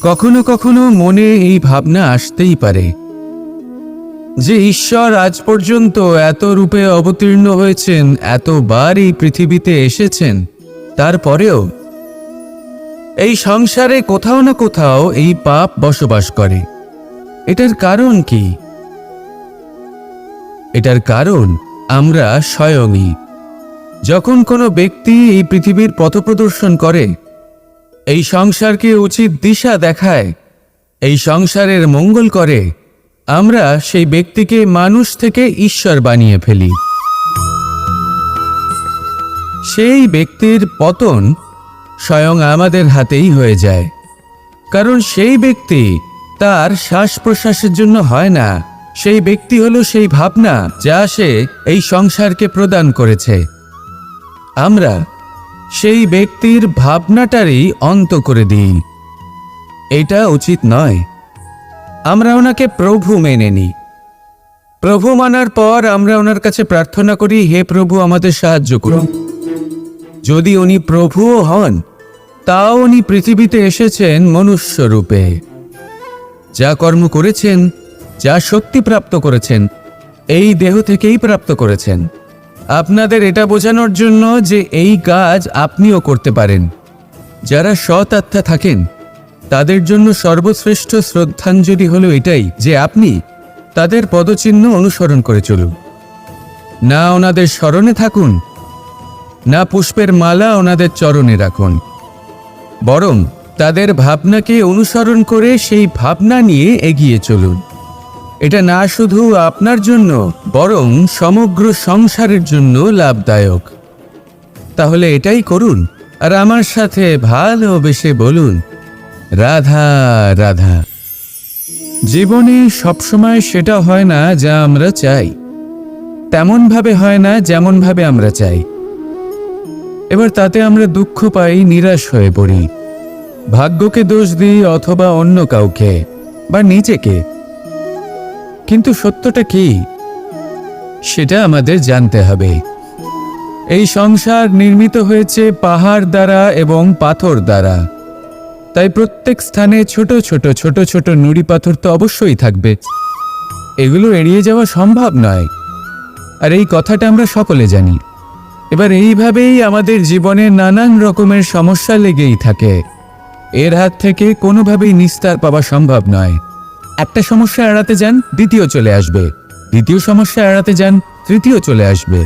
কখনো কখনো মনে এই ভাবনা আসতেই পারে যে ঈশ্বর আজ পর্যন্ত এত রূপে অবতীর্ণ হয়েছেন, এতবার এই পৃথিবীতে এসেছেন, তারপরেও এই সংসারে কোথাও না কোথাও এই পাপ বসবাস করে। এটার কারণ কি? এটার কারণ আমরা স্বয়ংই। যখন কোনো ব্যক্তি এই পৃথিবীর পথপ্রদর্শন করে, এই সংসারকে উচিত দিশা দেখায়, এই সংসারের মঙ্গল করে, আমরা সেই ব্যক্তিকে মানুষ থেকে ঈশ্বর বানিয়ে ফেলি। সেই ব্যক্তির পতন স্বয়ং আমাদের হাতেই হয়ে যায়, কারণ সেই ব্যক্তি তার শ্বাস প্রশ্বাসের জন্য হয় না। সেই ব্যক্তি হলো সেই ভাবনা যা সে এই সংসারকে প্রদান করেছে। আমরা সেই ব্যক্তির ভাবনাটারই অন্ত করে দিই। এটা উচিত নয়। আমরা ওনাকে প্রভু মেনে নিই। প্রভু মানার পর আমরা ওনার কাছে প্রার্থনা করি, হে প্রভু আমাদের সাহায্য করুন। যদি উনি প্রভুও হন, তাও উনি পৃথিবীতে এসেছেন মনুষ্য রূপে। যা কর্ম করেছেন, যা শক্তি প্রাপ্ত করেছেন, এই দেহ থেকেই প্রাপ্ত করেছেন। আপনাদের এটা বোঝানোর জন্য যে এই কাজ আপনিও করতে পারেন। যারা সৎ আত্মা থাকেন, তাদের জন্য সর্বশ্রেষ্ঠ শ্রদ্ধাঞ্জলি হলো এটাই যে আপনি তাদের পদচিহ্ন অনুসরণ করে চলুন। না ওনাদের স্মরণে থাকুন, না পুষ্পের মালা ওনাদের চরণে রাখুন, বরং তাদের ভাবনাকে অনুসরণ করে সেই ভাবনা নিয়ে এগিয়ে চলুন। এটা না শুধু আপনার জন্য, বরং সমগ্র সংসারের জন্য লাভদায়ক। তাহলে এটাই করুন, আর আমার সাথে ভালোবেসে বলুন, রাধা রাধা। জীবনে সবসময় সেটা হয় না যা আমরা চাই, তেমনভাবে হয় না যেমনভাবে আমরা চাই। এবার তাতে আমরা দুঃখ পাই, নিরাশ হয়ে পড়ি, ভাগ্যকে দোষ দিই অথবা অন্য কাউকে বা নিজেকে। কিন্তু সত্যটা কি, সেটা আমাদের জানতে হবে। এই সংসার নির্মিত হয়েছে পাহাড় দ্বারা এবং পাথর দ্বারা, তাই প্রত্যেক স্থানে ছোট ছোট ছোট ছোট নুড়ি পাথর তো অবশ্যই থাকবে। এগুলো এড়িয়ে যাওয়া সম্ভব নয়, আর এই কথাটা আমরা সকলে জানি। এবার এইভাবেই আমাদের জীবনে নানান রকমের সমস্যা লেগেই থাকে। এর হাত থেকে কোনোভাবেই নিস্তার পাওয়া সম্ভব নয়। একটা সমস্যা এড়াতে যান, দ্বিতীয় চলে আসবে, দ্বিতীয় সমস্যা এড়াতে যান, তৃতীয় চলে আসবে।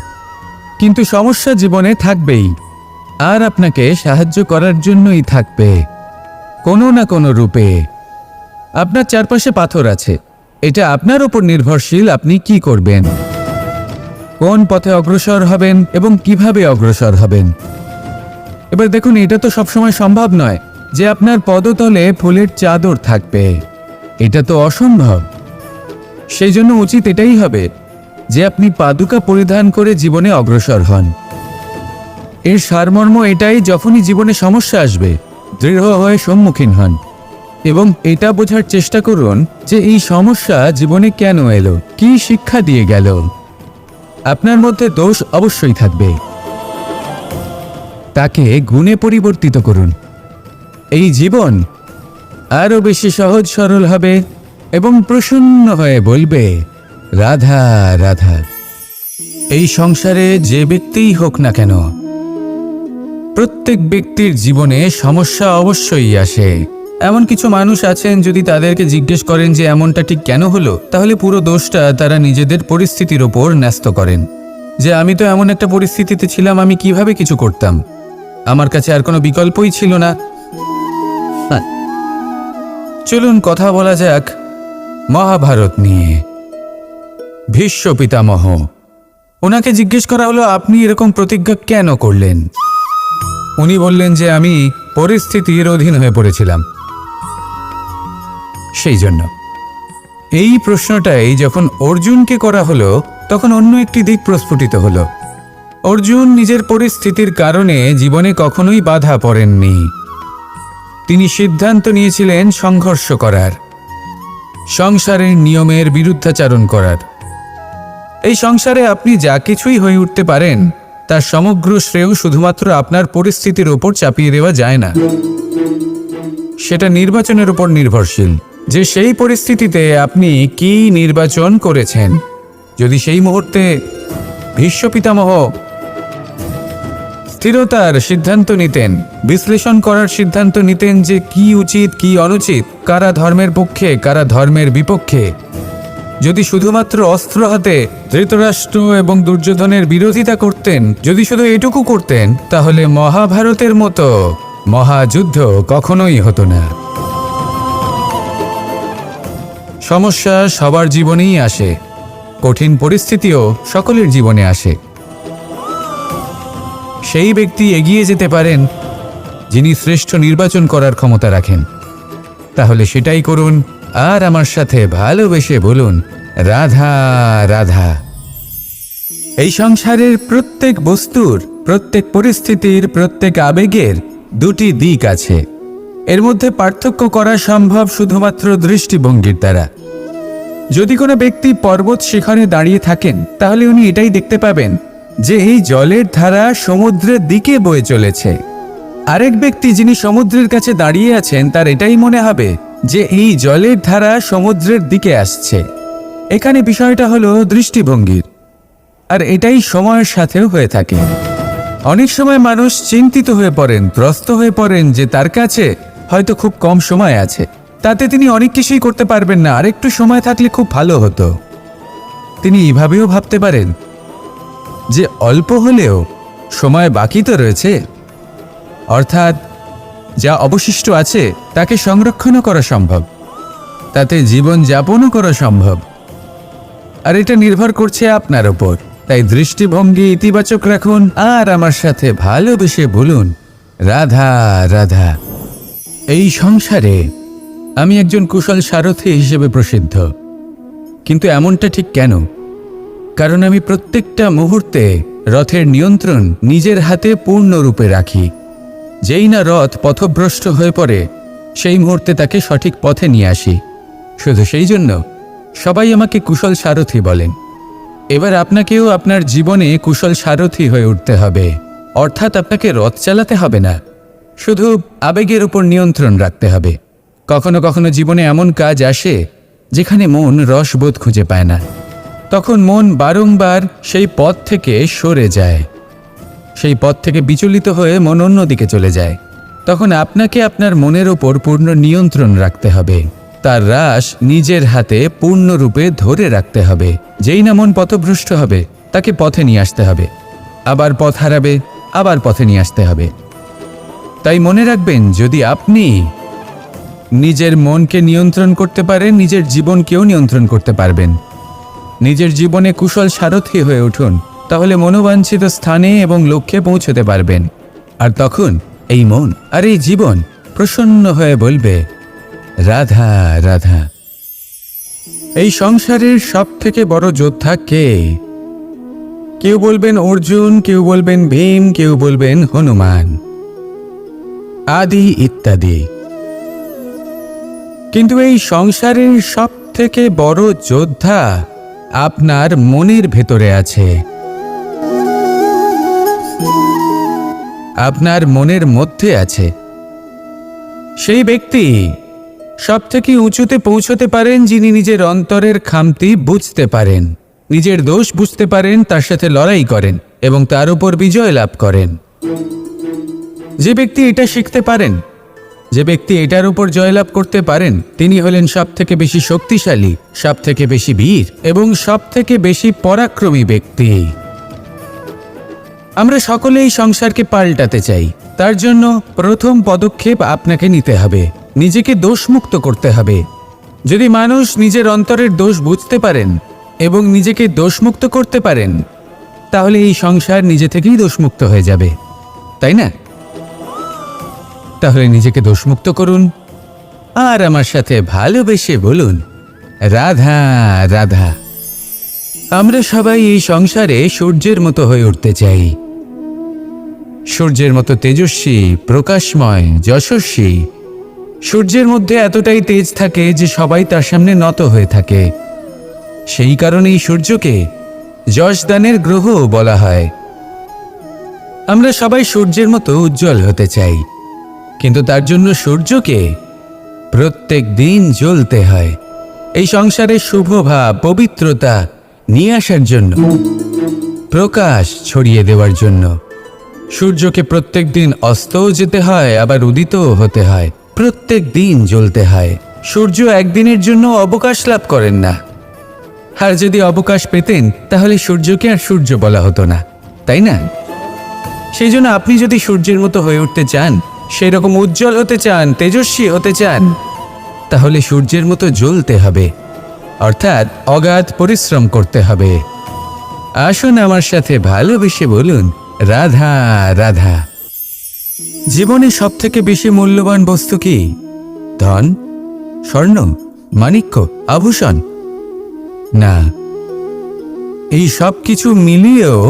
কিন্তু সমস্যা জীবনে থাকবেই, আর আপনাকে সাহায্য করার জন্যই থাকবে কোনো না কোনো রূপে। আপনার চারপাশে পাথর আছে, এটা আপনার উপর নির্ভরশীল আপনি কি করবেন, কোন পথে অগ্রসর হবেন এবং কিভাবে অগ্রসর হবেন। এবার দেখুন, এটা তো সবসময় সম্ভব নয় যে আপনার পদতলে ফুলের চাদর থাকবে। এটা তো অসম্ভব। সেই জন্য উচিত এটাই হবে যে আপনি পাদুকা পরিধান করে জীবনে অগ্রসর হন। এর সারমর্ম এটাই, যখনই জীবনে সমস্যা আসবে দৃঢ় হয়ে সম্মুখীন হন এবং এটা বোঝার চেষ্টা করুন যে এই সমস্যা জীবনে কেন এলো, কি শিক্ষা দিয়ে গেল। আপনার মধ্যে দোষ অবশ্যই থাকবে, তাকে গুণে পরিবর্তিত করুন। এই জীবন আরো বেশি সহজ সরল হবে এবং প্রসন্ন হয়ে বলবে, রাধা রাধা। এই সংসারে যে ব্যক্তিই হোক না কেন, প্রত্যেক ব্যক্তির জীবনে সমস্যা অবশ্যই আসে। এমন কিছু মানুষ আছেন, যদি তাদেরকে জিজ্ঞেস করেন যে এমনটা ঠিক কেন হলো, তাহলে পুরো দোষটা তারা নিজেদের পরিস্থিতির ওপর ন্যস্ত করেন। যে আমি তো এমন একটা পরিস্থিতিতে ছিলাম, আমি কিভাবে কিছু করতাম, আমার কাছে আর কোনো বিকল্পই ছিল না। চলুন কথা বলা যাক মহাভারত নিয়ে। ভীষ্ম পিতামহ, ওনাকে জিজ্ঞেস করা হলো, আপনি এরকম প্রতিজ্ঞা কেন করলেন? উনি বললেন যে আমি পরিস্থিতির অধীন হয়ে পড়েছিলাম, সেই জন্য। এই প্রশ্নটাই যখন অর্জুনকে করা হলো, তখন অন্য একটি দিক প্রস্ফুটিত হলো। অর্জুন নিজের পরিস্থিতির কারণে জীবনে কখনোই বাধা পড়েননি। তিনি সিদ্ধান্ত নিয়েছিলেন সংঘর্ষ করার, সংসারের নিয়মের বিরুদ্ধাচারণ করার। এই সংসারে আপনি যা কিছুই হয়ে উঠতে পারেন, তার সমগ্র শ্রেয় শুধুমাত্র আপনার পরিস্থিতির ওপর চাপিয়ে দেওয়া যায় না। সেটা নির্বাচনের উপর নির্ভরশীল, যে সেই পরিস্থিতিতে আপনি কি নির্বাচন করেছেন। যদি সেই মুহূর্তে ভীষ্ম পিতামহ স্থিরতার সিদ্ধান্ত নিতেন, বিশ্লেষণ করার সিদ্ধান্ত নিতেন যে কি উচিত কি অনুচিত, কারা ধর্মের পক্ষে কারা ধর্মের বিপক্ষে, যদি শুধুমাত্র অস্ত্র হাতে ধৃতরাষ্ট্র এবং দুর্যোধনের বিরোধিতা করতেন, যদি শুধু এটুকু করতেন, তাহলে মহাভারতের মতো মহাযুদ্ধ কখনোই হতো না। সমস্যা সবার জীবনেই আসে, কঠিন পরিস্থিতিও সকলের জীবনে আসে। সেই ব্যক্তি এগিয়ে যেতে পারেন যিনি শ্রেষ্ঠ নির্বাচন করার ক্ষমতা রাখেন। তাহলে সেটাই করুন, আর আমার সাথে ভালোবেসে বলুন, রাধা রাধা। এই সংসারের প্রত্যেক বস্তুর, প্রত্যেক পরিস্থিতির, প্রত্যেক আবেগের দুটি দিক আছে। এর মধ্যে পার্থক্য করা সম্ভব শুধুমাত্র দৃষ্টিভঙ্গির দ্বারা। যদি কোনো ব্যক্তি পর্বত শিখরে দাঁড়িয়ে থাকেন, তাহলে উনি এটাই দেখতে পাবেন যে এই জলের ধারা সমুদ্রের দিকে বয়ে চলেছে। আরেক ব্যক্তি যিনি সমুদ্রের কাছে দাঁড়িয়ে আছেন, তার এটাই মনে হবে যে এই জলের ধারা সমুদ্রের দিকে আসছে। এখানে বিষয়টা হলো দৃষ্টিভঙ্গির, আর এটাই সময়ের সাথেও হয়ে থাকে। অনেক সময় মানুষ চিন্তিত হয়ে পড়েন, ত্রস্ত হয়ে পড়েন যে তার কাছে হয়তো খুব কম সময় আছে, তাতে তিনি অনেক কিছুই করতে পারবেন না, আর একটু সময় থাকলে খুব ভালো হতো। তিনি এভাবেও ভাবতে পারেন যে অল্প হলেও সময় বাকি তো রয়েছে, অর্থাৎ যা অবশিষ্ট আছে তাকে সংরক্ষণও করা সম্ভব, তাতে জীবন যাপনও করা সম্ভব। আর এটা নির্ভর করছে আপনার ওপর। তাই দৃষ্টিভঙ্গি ইতিবাচক রাখুন, আর আমার সাথে ভালোবেসে বলুন, রাধা রাধা। এই সংসারে আমি একজন কুশল সারথি হিসেবে প্রসিদ্ধ, কিন্তু এমনটা ঠিক কেন? কারণ আমি প্রত্যেকটা মুহূর্তে রথের নিয়ন্ত্রণ নিজের হাতে পূর্ণরূপে রাখি। যেই না রথ পথভ্রষ্ট হয়ে পড়ে, সেই মুহূর্তে তাকে সঠিক পথে নিয়ে আসি। শুধু সেই জন্য সবাই আমাকে কুশল সারথি বলেন। এবার আপনাকেও আপনার জীবনে কুশল সারথি হয়ে উঠতে হবে, অর্থাৎ আপনাকে রথ চালাতে হবে না, শুধু আবেগের উপর নিয়ন্ত্রণ রাখতে হবে। কখনো কখনো জীবনে এমন কাজ আসে যেখানে মন রসবোধ খুঁজে পায় না, তখন মন বারংবার সেই পথ থেকে সরে যায়, সেই পথ থেকে বিচলিত হয়ে মন অন্যদিকে চলে যায়। তখন আপনাকে আপনার মনের ওপর পূর্ণ নিয়ন্ত্রণ রাখতে হবে, তার রাশ নিজের হাতে পূর্ণরূপে ধরে রাখতে হবে। যেই না মন পথভ্রষ্ট হবে, তাকে পথে নিয়ে আসতে হবে, আবার পথ হারাবে, আবার পথে নিয়ে আসতে হবে। তাই মনে রাখবেন, যদি আপনি নিজের মনকে নিয়ন্ত্রণ করতে পারেন, নিজের জীবনকেও নিয়ন্ত্রণ করতে পারবেন। নিজের জীবনে কুশল সারথি হয়ে উঠুন, তাহলে মনোবাঞ্ছিত স্থানে এবং লক্ষ্যে পৌঁছতে পারবেন। আর তখন এই মন আর এই জীবন প্রসন্ন হয়ে বলবে, রাধা রাধা। এই সংসারের সব থেকে বড় যোদ্ধা কে? কেউ বলবেন অর্জুন, কেউ বলবেন ভীম, কেউ বলবেন হনুমান আদি ইত্যাদি। কিন্তু এই সংসারের সব থেকে বড় যোদ্ধা আপনার মনের ভেতরে আছে, আপনার মনের মধ্যে আছে। সেই ব্যক্তি সব থেকে উঁচুতে পৌঁছতে পারেন যিনি নিজের অন্তরের খামতি বুঝতে পারেন, নিজের দোষ বুঝতে পারেন, তার সাথে লড়াই করেন এবং তার উপর বিজয় লাভ করেন। যে ব্যক্তি এটা শিখতে পারেন, যে ব্যক্তি এটার উপর জয়লাভ করতে পারেন, তিনি হলেন সব থেকে বেশি শক্তিশালী, সব থেকে বেশি বীর এবং সব থেকে বেশি পরাক্রমী ব্যক্তি। আমরা সকলে এই সংসারকে পাল্টাতে চাই। তার জন্য প্রথম পদক্ষেপ আপনাকে নিতে হবে, নিজেকে দোষমুক্ত করতে হবে। যদি মানুষ নিজের অন্তরের দোষ বুঝতে পারেন এবং নিজেকে দোষমুক্ত করতে পারেন, তাহলে এই সংসার নিজে থেকেই দোষমুক্ত হয়ে যাবে, তাই না? তাহলে নিজেকে দোষমুক্ত করুন, আর আমার সাথে ভালোবেসে বলুন, রাধা রাধা। আমরা সবাই এই সংসারে সূর্যের মতো হয়ে উঠতে চাই, সূর্যের মতো তেজস্বী, প্রকাশময়, যশস্বী। সূর্যের মধ্যে এতটাই তেজ থাকে যে সবাই তার সামনে নত হয়ে থাকে। সেই কারণেই সূর্যকে যশদানের গ্রহ বলা হয়। আমরা সবাই সূর্যের মতো উজ্জ্বল হতে চাই, কিন্তু তার জন্য সূর্যকে প্রত্যেক দিন জ্বলতে হয় এই সংসারে শুভ ভাব পবিত্রতা নিয়ে আসার জন্য, প্রকাশ ছড়িয়ে দেওয়ার জন্য। সূর্যকে প্রত্যেক দিন অস্তও যেতে হয়, আবার উদিতও হতে হয়। প্রত্যেক দিন জ্বলতে হয়। সূর্য একদিনের জন্য অবকাশ লাভ করেন না। আর যদি অবকাশ পেতেন তাহলে সূর্যকে আর সূর্য বলা হতো না, তাই না? সেই জন্য আপনি যদি সূর্যের মতো হয়ে উঠতে চান, সেই রকম উজ্জ্বল হতে চান, তেজস্বী হতে চান, তাহলে সূর্যের মতো জ্বলতে হবে, অর্থাৎ অগাধ পরিশ্রম করতে হবে। আসুন আমার সাথে ভালোবেসে বলুন, রাধা রাধা। জীবনে সবথেকে বেশি মূল্যবান বস্তু কি? ধন, স্বর্ণ, মাণিক্য, আভূষণ? না, এই সব কিছু মিলিয়েও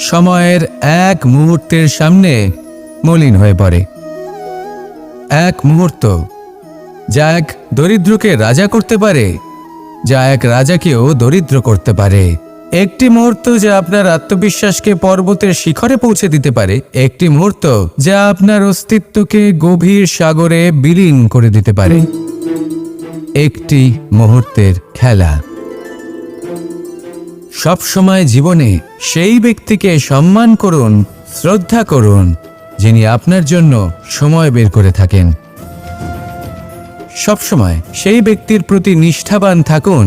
সময়ের এক মুহূর্তের সামনে মলিন হয়ে পড়ে। এক মুহূর্ত যা এক দরিদ্রকে রাজা করতে পারে, যা এক রাজাকেও দরিদ্র করতে পারে। একটি মুহূর্ত যা আপনার আত্মবিশ্বাসকে পর্বতের শিখরে পৌঁছে দিতে পারে। একটি মুহূর্ত যা আপনার অস্তিত্বকে গভীর সাগরে বিলীন করে দিতে পারে। একটি মুহূর্তের খেলা। সব সময় জীবনে সেই ব্যক্তিকে সম্মান করুন, শ্রদ্ধা করুন, যিনি আপনার জন্য সময় বের করে থাকেন। সব সময় সেই ব্যক্তির প্রতি নিষ্ঠাবান থাকুন,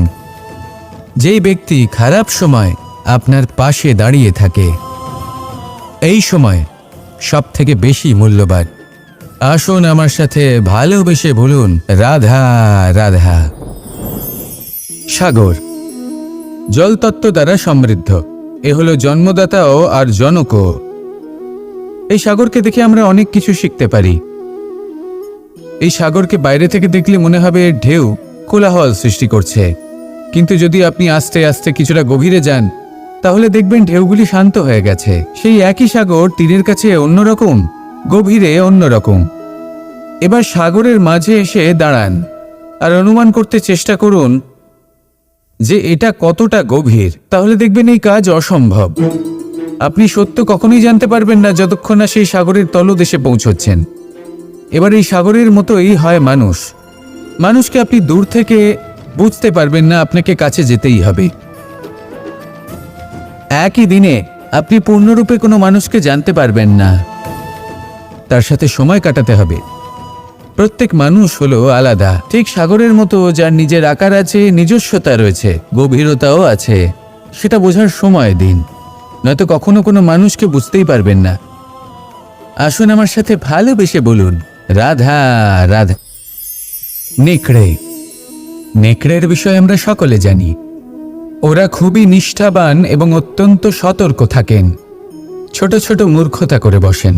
যেই ব্যক্তি খারাপ সময় আপনার পাশে দাঁড়িয়ে থাকে। এই সময় সব থেকে বেশি মূল্যবান। আসুন আমার সাথে ভালোবেসে বলুন, রাধা রাধা। সাগর জলতত্ত্ব দ্বারা সমৃদ্ধ। এ হলো জন্মদাতাও আর জনকও। এই সাগরকে দেখে আমরা অনেক কিছু শিখতে পারি। এই সাগরকে বাইরে থেকে দেখলে মনে হবে ঢেউ কোলাহল সৃষ্টি করছে, কিন্তু যদি আপনি আস্তে আস্তে কিছুটা গভীরে যান তাহলে দেখবেন ঢেউগুলি শান্ত হয়ে গেছে। সেই একই সাগর তীরের কাছে অন্যরকম, গভীরে অন্যরকম। এবার সাগরের মাঝে এসে দাঁড়ান আর অনুমান করতে চেষ্টা করুন যে এটা কতটা গভীর। তাহলে দেখবেন এই কাজ অসম্ভব। আপনি সত্য কখনোই জানতে পারবেন না যতক্ষণ না সেই সাগরের তলদেশে পৌঁছচ্ছেন। এবার এই সাগরের মতোই হয় মানুষ। মানুষকে আপনি দূর থেকে বুঝতে পারবেন না, আপনাকে কাছে যেতেই হবে। একই দিনে আপনি পূর্ণরূপে কোনো মানুষকে জানতে পারবেন না, তার সাথে সময় কাটাতে হবে। প্রত্যেক মানুষ হলো আলাদা, ঠিক সাগরের মতো, যার নিজের আকার আছে, নিজস্বতা রয়েছে, গভীরতাও আছে। সেটা বোঝার সময় দিন, নয়তো কখনো কোনো মানুষকে বুঝতেই পারবেন না। আসুন আমার সাথে ভালোবেসে বলুন, রাধা রাধা। নেকড়ে। নেকড়ের বিষয়ে আমরা সকলে জানি। ওরা খুবই নিষ্ঠাবান এবং অত্যন্ত সতর্ক থাকেন। ছোট ছোট মূর্খতা করে বসেন।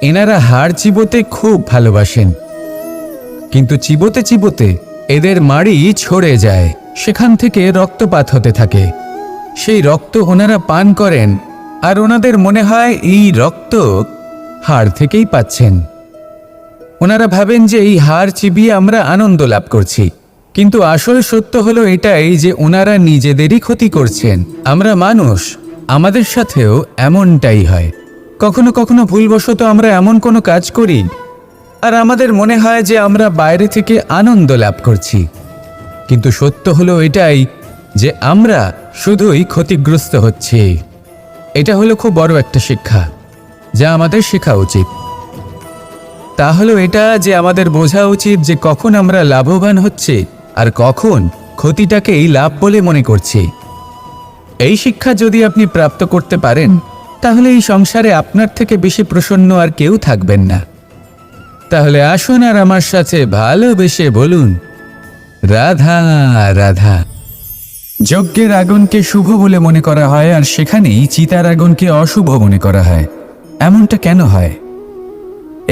এনারা হাড় চিবোতে খুব ভালোবাসেন, কিন্তু চিবোতে চিবোতে এদের মাড়ি ছড়ে যায়, সেখান থেকে রক্তপাত হতে থাকে। সেই রক্ত ওনারা পান করেন আর ওনাদের মনে হয় এই রক্ত হাড় থেকেই পাচ্ছেন। ওনারা ভাবেন যে এই হাড় চিবিয়ে আমরা আনন্দ লাভ করছি, কিন্তু আসল সত্য হলো এটাই যে ওনারা নিজেদেরই ক্ষতি করছেন। আমরা মানুষ, আমাদের সাথেও এমনটাই হয়। কখনো কখনো ভুলবশত আমরা এমন কোনো কাজ করি আর আমাদের মনে হয় যে আমরা বাইরে থেকে আনন্দ লাভ করছি, কিন্তু সত্য হলো এটাই যে আমরা শুধুই ক্ষতিগ্রস্ত হচ্ছি। এটা হলো খুব বড় একটা শিক্ষা যা আমাদের শেখা উচিত। তা হলো এটা যে আমাদের বোঝা উচিত যে কখন আমরা লাভবান হচ্ছি আর কখন ক্ষতিটাকেই লাভ বলে মনে করছি। এই শিক্ষা যদি আপনি প্রাপ্ত করতে পারেন তাহলে এই সংসারে আপনার থেকে বেশি প্রসন্ন আর কেউ থাকবেন না। তাহলে আসুন আর আমার সাথে ভালোবেসে বলুন, রাধা রাধা। যজ্ঞের আগুনকে শুভ বলে মনে করা হয় আর সেখানেই চিতার আগুনকে অশুভ মনে করা হয়। এমনটা কেন হয়?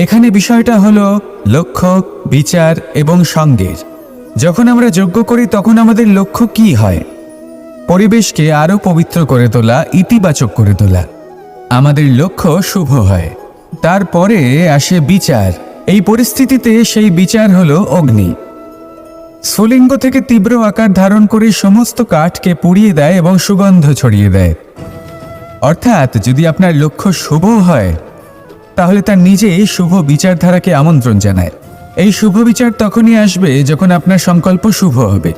এখানে বিষয়টা হলো লক্ষ্য, বিচার এবং সঙ্গের। যখন আমরা যজ্ঞ করি তখন আমাদের লক্ষ্য কি হয়? পরিবেশকে আরো পবিত্র করে তোলা, ইতিবাচক করে তোলা। আমাদের লক্ষ্য শুভ হয়। তারপরে আসে বিচার। এই পরিস্থিতিতে সেই বিচার হলো অগ্নি। স্ফুলিঙ্গ থেকে তীব্র আকার ধারণ করে সমস্ত কাঠকে পুড়িয়ে দেয় এবং সুগন্ধ ছড়িয়ে দেয়। অর্থাৎ যদি আপনার লক্ষ্য শুভ হয় তাহলে তার নিজেই শুভ বিচারধারাকে আমন্ত্রণ জানায়। এই শুভ বিচার তখনই আসবে যখন আপনার সংকল্প শুভ হবে।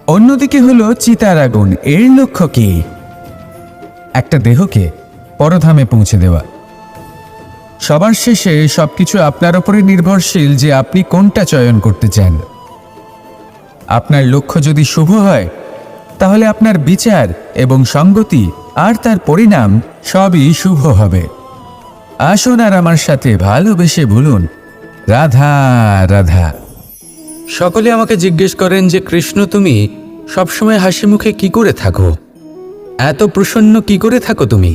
অন্যদিকে হলো চিতার আগুন। এর লক্ষ্য কি? একটা দেহকে পরধামে পৌঁছে দেওয়া। সবার শেষে সবকিছু আপনার উপরে নির্ভরশীল যে আপনি কোনটা চয়ন করতে চান। আপনার লক্ষ্য যদি শুভ হয় তাহলে আপনার বিচার এবং সঙ্গতি আর তার পরিণাম সবই শুভ হবে। আসুন আর আমার সাথে ভালোবেসে বলুন, রাধা রাধা। সকলে আমাকে জিজ্ঞেস করেন যে কৃষ্ণ, তুমি সবসময় হাসি মুখে কি করে থাকো? এত প্রসন্ন কি করে থাকো তুমি?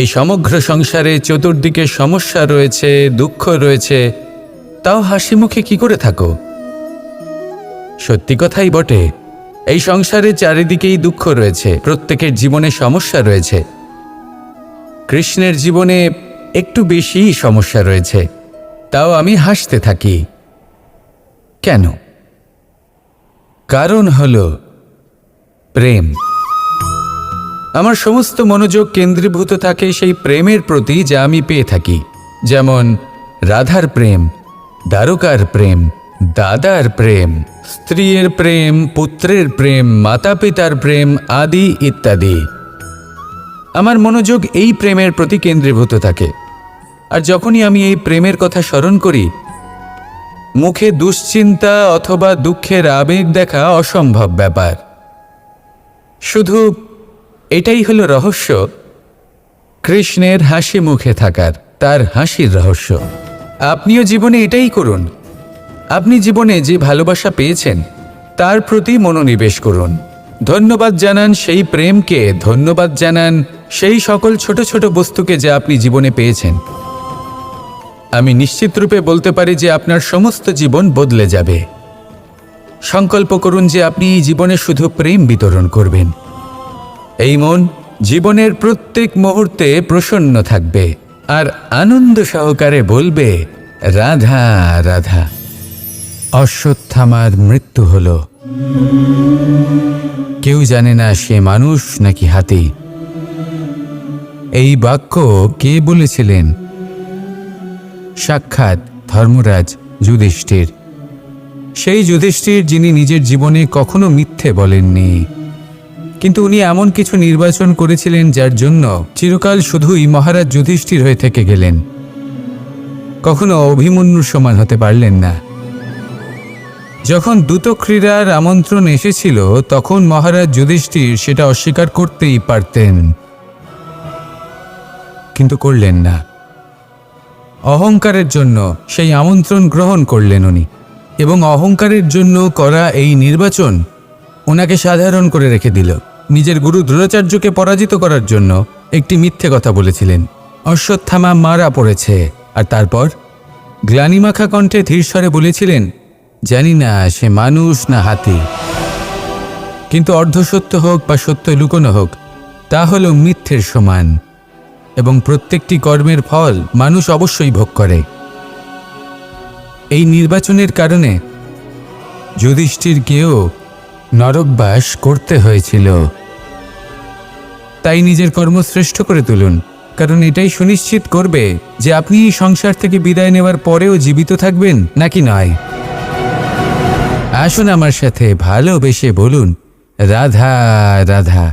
এই সমগ্র সংসারে চতুর্দিকে সমস্যা রয়েছে, দুঃখ রয়েছে, তাও হাসি মুখে কি করে থাকো? সত্যি কথাই বটে, এই সংসারে চারিদিকেই দুঃখ রয়েছে, প্রত্যেকের জীবনে সমস্যা রয়েছে। কৃষ্ণের জীবনে একটু বেশিই সমস্যা রয়েছে, তাও আমি হাসতে থাকি। কেন? কারণ হলো প্রেম। আমার সমস্ত মনোযোগ কেন্দ্রীভূত থাকে সেই প্রেমের প্রতি যা আমি পেয়ে থাকি। যেমন রাধার প্রেম, দ্বারকার প্রেম, দাদার প্রেম, স্ত্রীর প্রেম, পুত্রের প্রেম, মাতা পিতার প্রেম আদি ইত্যাদি। আমার মনোযোগ এই প্রেমের প্রতি কেন্দ্রীভূত থাকে। আর যখনই আমি এই প্রেমের কথা স্মরণ করি, মুখে দুশ্চিন্তা অথবা দুঃখের আবেগ দেখা অসম্ভব ব্যাপার। শুধু এটাই হলো রহস্য কৃষ্ণের হাসি মুখে থাকার, তার হাসির রহস্য। আপনিও জীবনে এটাই করুন। আপনি জীবনে যে ভালোবাসা পেয়েছেন তার প্রতি মনোনিবেশ করুন। ধন্যবাদ জানান সেই প্রেমকে, ধন্যবাদ জানান সেই সকল ছোট ছোট বস্তুকে যা আপনি জীবনে পেয়েছেন। আমি নিশ্চিত রূপে বলতে পারি যে আপনার সমস্ত জীবন বদলে যাবে। সংকল্প করুন যে আপনি এই জীবনে শুধু প্রেম বিতরণ করবেন। এই মন জীবনের প্রত্যেক মুহূর্তে প্রসন্ন থাকবে আর আনন্দ সহকারে বলবে, রাধা রাধা। অশ্বত্থামার মৃত্যু হলো। কেউ জানে না সে মানুষ নাকি হাতি। এই বাক্য কে বলেছিলেন? সাক্ষাৎ ধর্মরাজ যুধিষ্ঠির। সেই যুধিষ্ঠির যিনি নিজের জীবনে কখনো মিথ্যে বলেননি, কিন্তু উনি এমন কিছু নির্বাচন করেছিলেন যার জন্য চিরকাল শুধুই মহারাজ যুধিষ্ঠির হয়ে থেকে গেলেন। কখনো অভিমন্যুর সমান হতে পারলেন না। যখন দ্রুত ক্রীড়ার আমন্ত্রণ এসেছিল তখন মহারাজ যুধিষ্ঠির সেটা অস্বীকার করতেই পারতেন, কিন্তু করলেন না। অহংকারের জন্য সেই আমন্ত্রণ গ্রহণ করলেন উনি, এবং অহংকারের জন্য করা এই নির্বাচন ওনাকে সাধারণ করে রেখে দিল। নিজের গুরু দ্রোণাচার্যকে পরাজিত করার জন্য একটি মিথ্যে কথা বলেছিলেন। অশ্বত্থামা মারা পড়েছে, আর তারপর গ্লানিমাখা কণ্ঠে ধীরস্বরে বলেছিলেন, জানি না সে মানুষ না হাতি, কিন্তু অর্ধসত্য হোক বা সত্য লুকোনো হোক, তা হলো মিথ্যের সমান, এবং প্রত্যেকটি কর্মের ফল মানুষ অবশ্যই ভোগ করে। এই নির্বাচনের কারণে যুধিষ্ঠিরকেও নরকবাস করতে হয়েছিল। তাই নিজের কর্ম শ্রেষ্ঠ করে তুলুন, কারণ এটাই সুনিশ্চিত করবে যে আপনি এই সংসার থেকে বিদায় নেওয়ার পরেও জীবিত থাকবেন নাকি নয়। আসুন আমার সাথে ভালোবেসে বলুন, রাধা রাধা।